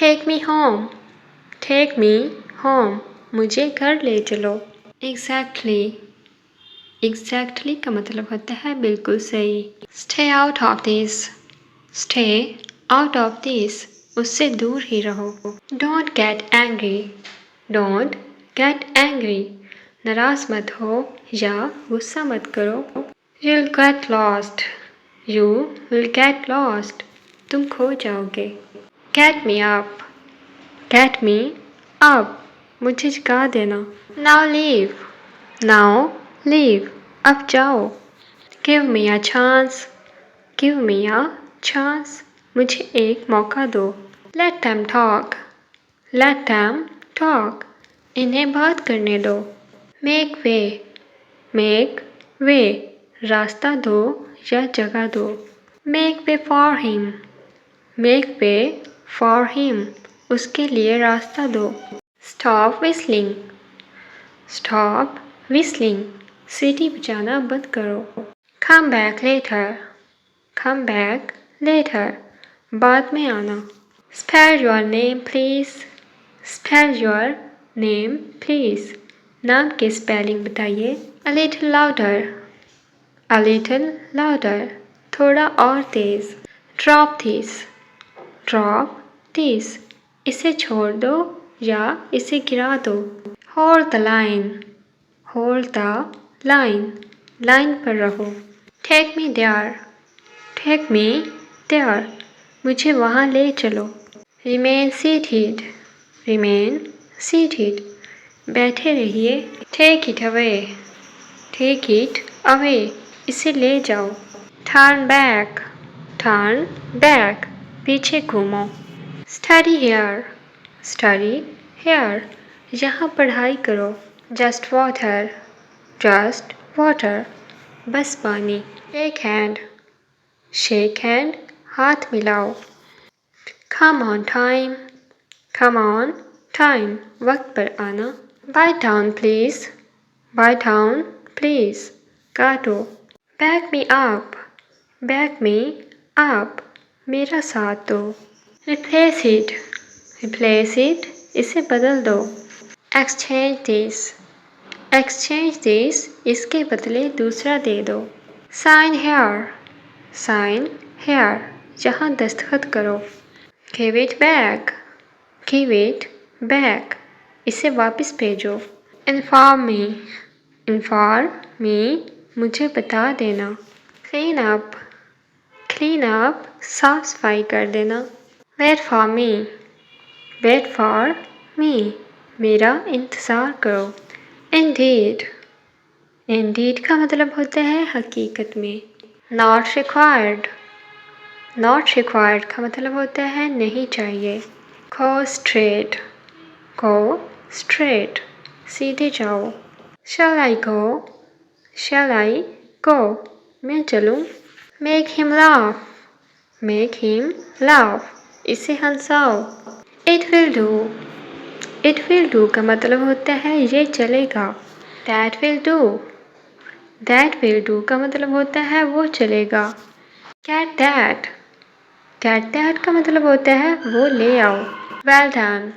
Take me home. Take me home. मुझे घर ले चलो. Exactly. Exactly का मतलब होता है बिल्कुल सही. Stay out of this. Stay out of this. उससे दूर ही रहो. Don't get angry. Don't get angry. नाराज मत हो या गुस्सा मत करो. You'll get lost. You will get lost. तुम खो जाओगे. Get me up. Get me up. मुझे जगा देना. Now leave. Now leave. अब जाओ. Give me a chance. Give me a chance. मुझे एक मौका दो. Let them talk. Let them talk. इन्हें बात करने दो. Make way. Make way. रास्ता दो या जगह दो. Make way for him. Make way for him. उसके लिए रास्ता दो. Stop whistling. Stop whistling. सीटी बजाना बंद करो. Come back later. Come back later. बाद में आना. Spell your name please. Spell your name please. नाम की स्पेलिंग बताइए. A little louder. A little louder. थोड़ा और तेज. Drop this. Drop this. इसे छोड़ दो या इसे गिरा दो. Hold the line. Hold the line. Line पर रहो. Take me there. Take me there. मुझे वहाँ ले चलो. Remain seated. Remain seated. बैठे रहिए. Take it away. Take it away. इसे ले जाओ. Turn back. Turn back. पीछे घूमो. Study here. Study here. यहाँ पढ़ाई करो. Just water. Just water. बस पानी. Shake hand. Shake hand. हाथ मिलाओ. Come on time. Come on time. वक्त पर आना. Bite down please. Bite down please. काटो. Back me up. Back me up. मेरा साथ दो. Replace it. Replace it. इसे बदल दो. Exchange this. Exchange this. इसके बदले दूसरा दे दो. Sign here. Sign here. यहाँ दस्तखत करो. Give it back. Give it back. इसे वापस भेजो. Inform me. Inform me. मुझे बता देना. Clean up. Clean up. साफ सफाई कर देना. Wait for me. Wait for me. मेरा इंतज़ार करो. Indeed. Indeed का मतलब होता है हकीकत में. Not required. Not required का मतलब होता है नहीं चाहिए. Go straight. Go straight. सीधे जाओ. Shall I go? Shall I go? मैं चलूँ. Make him laugh. Make him laugh. इसे हंसाओ. It will do. It will do का मतलब होता है ये चलेगा. That will do. That will do का मतलब होता है वो चलेगा. Get that. Get that का मतलब होता है वो ले आओ. Well done.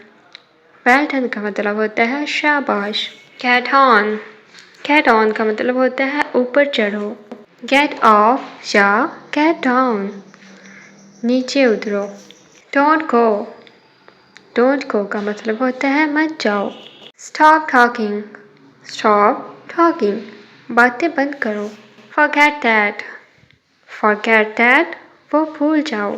Well done का मतलब होता है शाबाश. Get on. Get on का मतलब होता है ऊपर चढ़ो. Get off या get down. नीचे उतरो. Don't go. Don't go का मतलब होता है मत जाओ. Stop talking. Stop talking. बातें बंद करो. Forget that. Forget that. वो भूल जाओ.